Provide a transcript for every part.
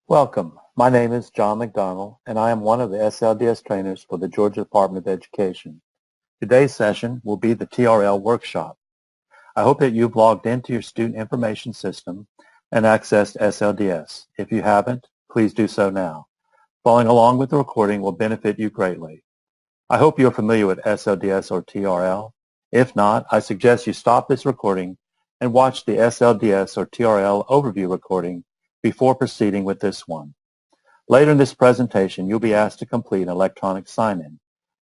Welcome. My name is John McDonald, and I am one of the SLDS trainers for the Georgia Department of Education. Today's session will be the TRL workshop. I hope that you've logged into your student information system and accessed SLDS. If you haven't, please do so now. Following along with the recording will benefit you greatly. I hope you're familiar with SLDS or TRL. If not, I suggest you stop this recording and watch the SLDS or TRL overview recording before proceeding with this one. Later in this presentation, you'll be asked to complete an electronic sign-in.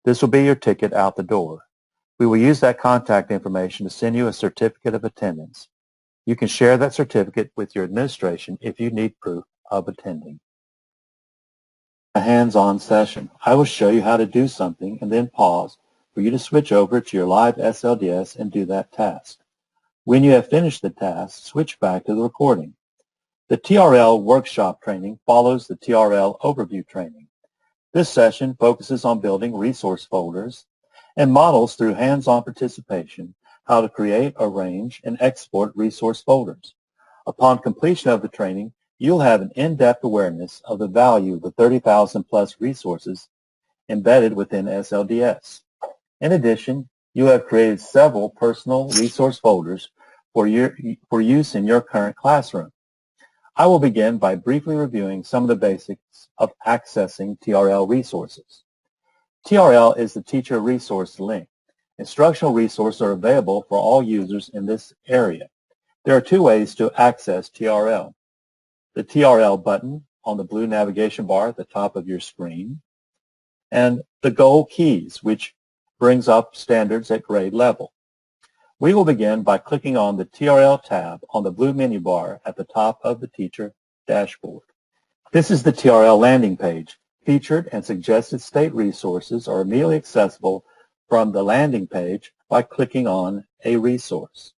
This will be your ticket out the door. We will use that contact information to send you a certificate of attendance. You can share that certificate with your administration if you need proof of attending. A hands-on session. I will show you how to do something and then pause for you to switch over to your live SLDS and do that task. When you have finished the task, switch back to the recording. The TRL workshop training follows the TRL overview training. This session focuses on building resource folders and models through hands-on participation how to create, arrange, and export resource folders. Upon completion of the training, you'll have an in-depth awareness of the value of the 30,000 plus resources embedded within SLDS. In addition, you have created several personal resource folders for use in your current classroom. I will begin by briefly reviewing some of the basics of accessing TRL resources. TRL is the Teacher Resource Link. Instructional resources are available for all users in this area. There are two ways to access TRL. The TRL button on the blue navigation bar at the top of your screen, and the gold keys, which brings up standards at grade level. We will begin by clicking on the TRL tab on the blue menu bar at the top of the teacher dashboard. This is the TRL landing page. Featured and suggested state resources are immediately accessible from the landing page by clicking on a resource.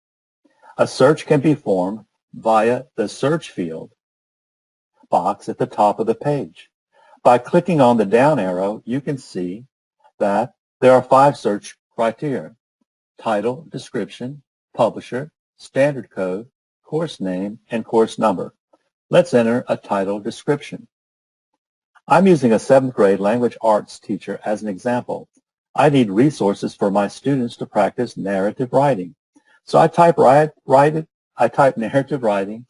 A search can be formed via the search field box at the top of the page. By clicking on the down arrow, you can see that there are 5 search criteria: title, description, publisher, standard code, course name, and course number. Let's enter a title description. I'm using a 7th grade language arts teacher as an example. I need resources for my students to practice narrative writing. So I type narrative writing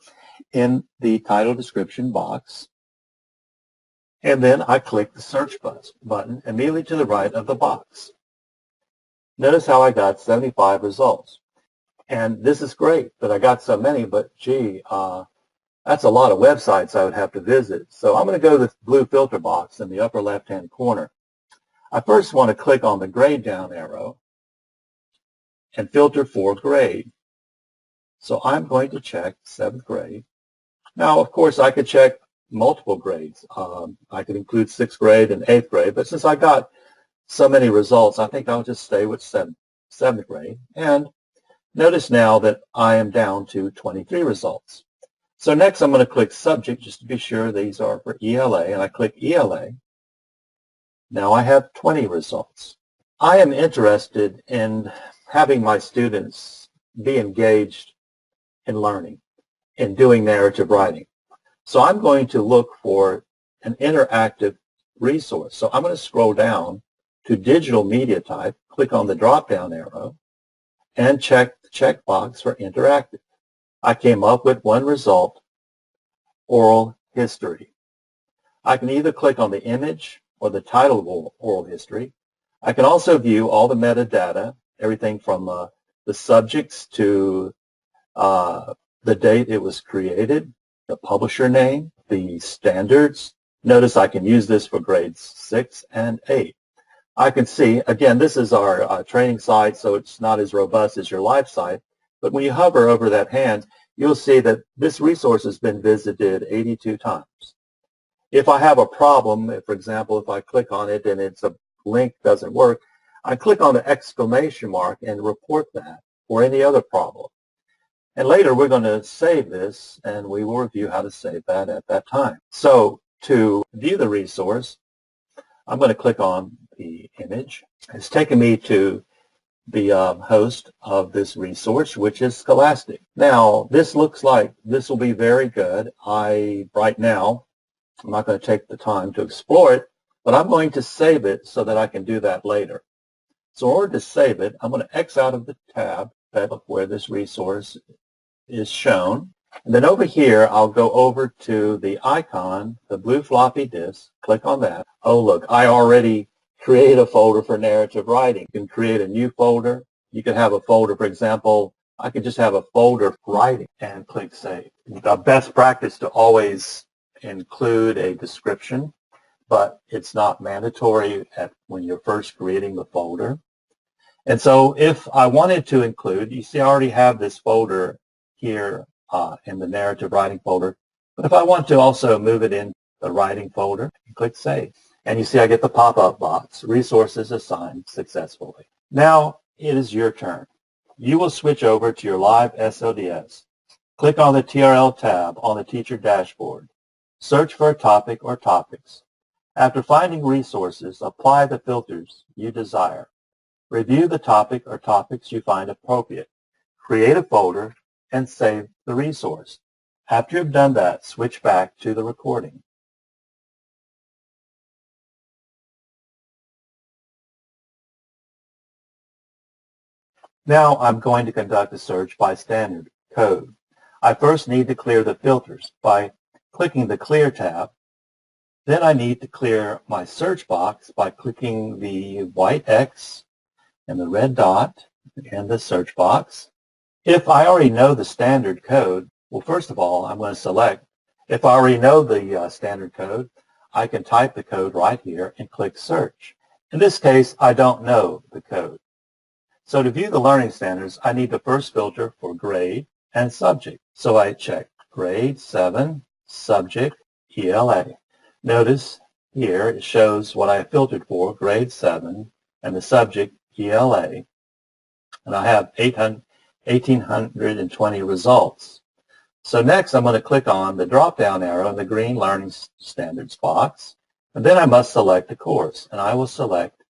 in the title description box, and then I click the search button immediately to the right of the box. Notice how I got 75 results. And this is great that I got so many, but gee, that's a lot of websites I would have to visit. So I'm going to go to the blue filter box in the upper left-hand corner. I first want to click on the grade down arrow and filter for grade. So I'm going to check 7th grade. Now, of course, I could check multiple grades. I could include 6th grade and 8th grade, but since I got so many results, I think I'll just stay with 7th grade. And notice now that I am down to 23 results. So next I'm going to click subject just to be sure these are for ELA, and I click ELA. Now I have 20 results. I am interested in having my students be engaged in learning, in doing narrative writing. So I'm going to look for an interactive resource. So I'm going to scroll down to digital media type, click on the drop-down arrow, and check the checkbox for interactive. I came up with one result, oral history. I can either click on the image or the title of oral history. I can also view all the metadata, everything from the subjects to the date it was created, the publisher name, the standards. Notice I can use this for grades 6 and 8. I can see, again, this is our training site, so it's not as robust as your live site, but when you hover over that hand, you'll see that this resource has been visited 82 times. If I have a problem, for example, if I click on it and it's a link doesn't work, I click on the exclamation mark and report that or any other problem. And later we're going to save this, and we will review how to save that at that time. So to view the resource, I'm going to click on the image. It's taken me to the host of this resource, which is Scholastic. Now, this looks like this will be very good. Right now, I'm not going to take the time to explore it, but I'm going to save it so that I can do that later. So in order to save it, I'm going to X out of the tab where this resource is shown. And then over here, I'll go over to the icon, the blue floppy disk, click on that. Oh, look, I already created a folder for narrative writing. You can create a new folder. You could have a folder, for example, I could just have a folder for writing and click Save. The best practice to always include a description, but it's not mandatory when you're first creating the folder. And so if I wanted to include, you see I already have this folder here in the narrative writing folder, but if I want to also move it in the writing folder, click Save. And you see I get the pop-up box, resources assigned successfully. Now it is your turn. You will switch over to your live SLDS. Click on the TRL tab on the teacher dashboard. Search for a topic or topics. After finding resources, apply the filters you desire. Review the topic or topics you find appropriate. Create a folder and save the resource. After you've done that, switch back to the recording. Now I'm going to conduct a search by standard code. I first need to clear the filters by clicking the Clear tab. Then I need to clear my search box by clicking the white X and the red dot in the search box. If I already know the standard code, well, first of all, I'm going to select. If I already know the standard code, I can type the code right here and click Search. In this case, I don't know the code. So to view the learning standards, I need to first filter for grade and subject. So I check grade 7, subject, ELA. Notice here it shows what I filtered for, grade 7, and the subject, ELA. And I have 1,820 results. So next I'm going to click on the drop-down arrow in the green Learning Standards box. And then I must select a course. And I will select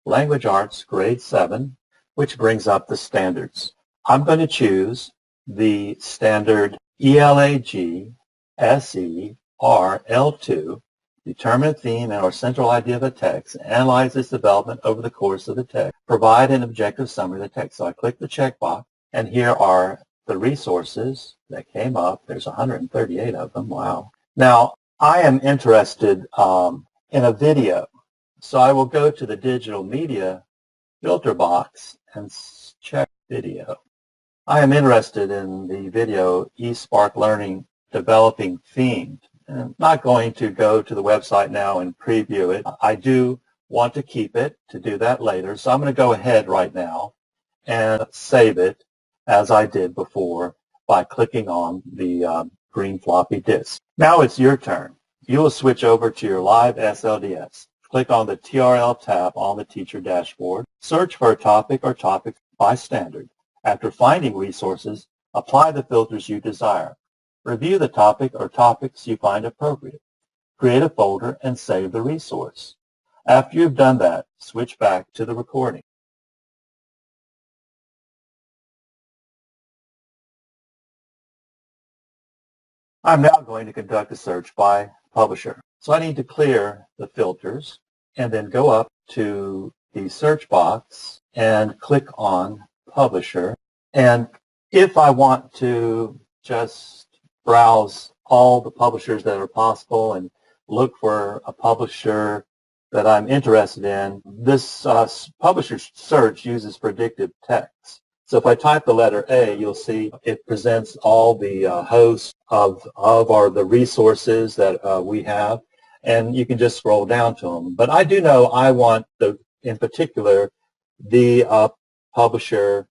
Language Arts Grade 7, which brings up the standards. I'm going to choose the standard ELAG SE RL2, determine a theme and or central idea of a text, analyze its development over the course of the text, provide an objective summary of the text. So I click the checkbox, and here are the resources that came up. There's 138 of them. Wow. Now, I am interested in a video, so I will go to the digital media filter box and check video. I am interested in the video eSpark Learning Developing Themed. I'm not going to go to the website now and preview it. I do want to keep it to do that later, so I'm going to go ahead right now and save it as I did before by clicking on the green floppy disk. Now it's your turn. You will switch over to your live SLDS. Click on the TRL tab on the teacher dashboard. Search for a topic or topics by standard. After finding resources, apply the filters you desire. Review the topic or topics you find appropriate. Create a folder and save the resource. After you've done that, switch back to the recording. I'm now going to conduct a search by publisher. So I need to clear the filters and then go up to the search box and click on publisher. And if I want to just browse all the publishers that are possible and look for a publisher that I'm interested in, this publisher search uses predictive text. So if I type the letter A, you'll see it presents all the hosts of the resources that we have, and you can just scroll down to them. But I do know I want, in particular, the publisher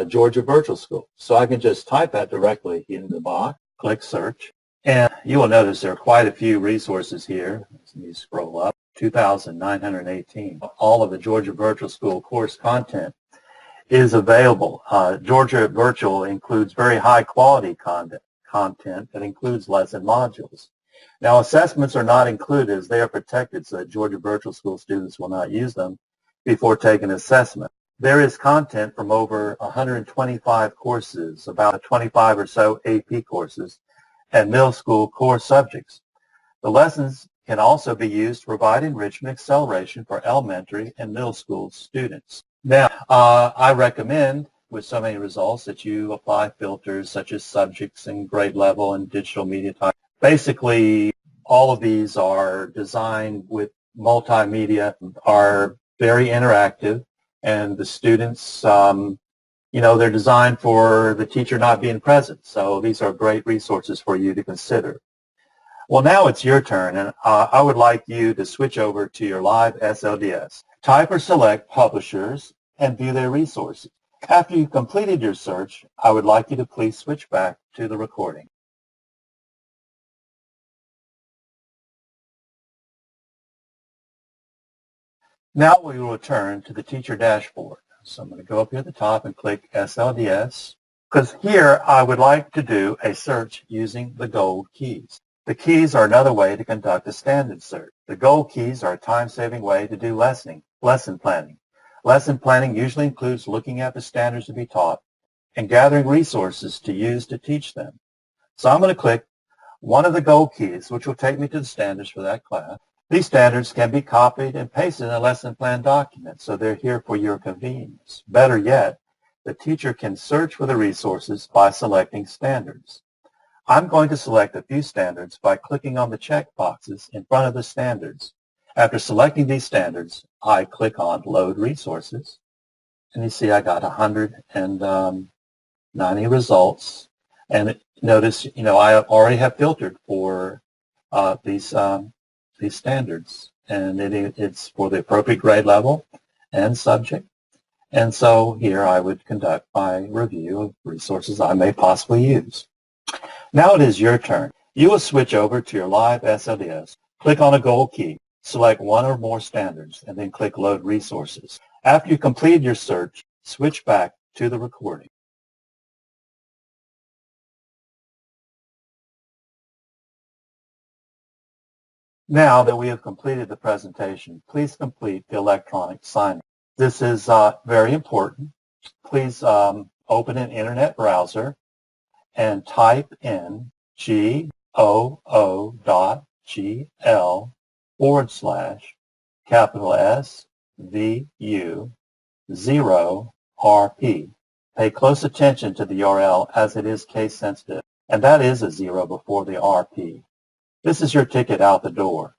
Georgia Virtual School. So I can just type that directly in the box, click Search, and you will notice there are quite a few resources here. Let me scroll up, 2,918. All of the Georgia Virtual School course content is available. Georgia Virtual includes very high quality content that includes lesson modules. Now, assessments are not included as they are protected so that Georgia Virtual School students will not use them before taking assessment. There is content from over 125 courses, about 25 or so AP courses, and middle school core subjects. The lessons can also be used to provide enrichment acceleration for elementary and middle school students. Now, I recommend with so many results that you apply filters such as subjects and grade level and digital media type. Basically, all of these are designed with multimedia, are very interactive, and the students, they're designed for the teacher not being present. So these are great resources for you to consider. Well, now it's your turn, and I would like you to switch over to your live SLDS. Type or select publishers and view their resources. After you've completed your search, I would like you to please switch back to the recording. Now we will return to the teacher dashboard. So I'm going to go up here at the top and click SLDS, because here I would like to do a search using the gold keys. The keys are another way to conduct a standard search. The gold keys are a time-saving way to do lesson planning. Lesson planning usually includes looking at the standards to be taught and gathering resources to use to teach them. So I'm going to click one of the gold keys, which will take me to the standards for that class. These standards can be copied and pasted in a lesson plan document, so they're here for your convenience. Better yet, the teacher can search for the resources by selecting standards. I'm going to select a few standards by clicking on the check boxes in front of the standards. After selecting these standards, I click on Load Resources, and you see I got 190 results. And notice, I already have filtered for these standards, and it's for the appropriate grade level and subject. And so here I would conduct my review of resources I may possibly use. Now it is your turn. You will switch over to your live SLDS, click on a gold key, select one or more standards, and then click Load Resources. After you completed your search, switch back to the recording. Now that we have completed the presentation, please complete the electronic sign. This is very important. Please open an internet browser and type in GOO.GL/SVU0RP. Pay close attention to the URL as it is case sensitive, and that is a 0 before the RP. This is your ticket out the door.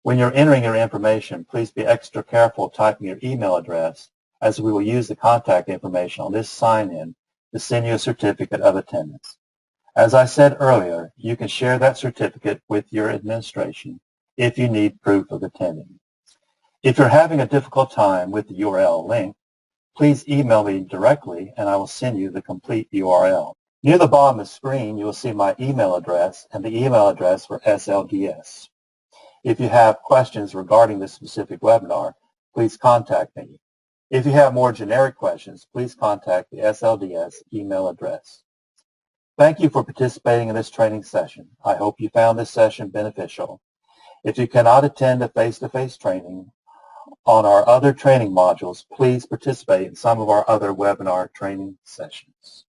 When you're entering your information, please be extra careful typing your email address, as we will use the contact information on this sign-in to send you a certificate of attendance. As I said earlier, you can share that certificate with your administration if you need proof of attending. If you're having a difficult time with the URL link, please email me directly and I will send you the complete URL. Near the bottom of the screen, you will see my email address and the email address for SLDS. If you have questions regarding this specific webinar, please contact me. If you have more generic questions, please contact the SLDS email address. Thank you for participating in this training session. I hope you found this session beneficial. If you cannot attend a face-to-face training on our other training modules, please participate in some of our other webinar training sessions.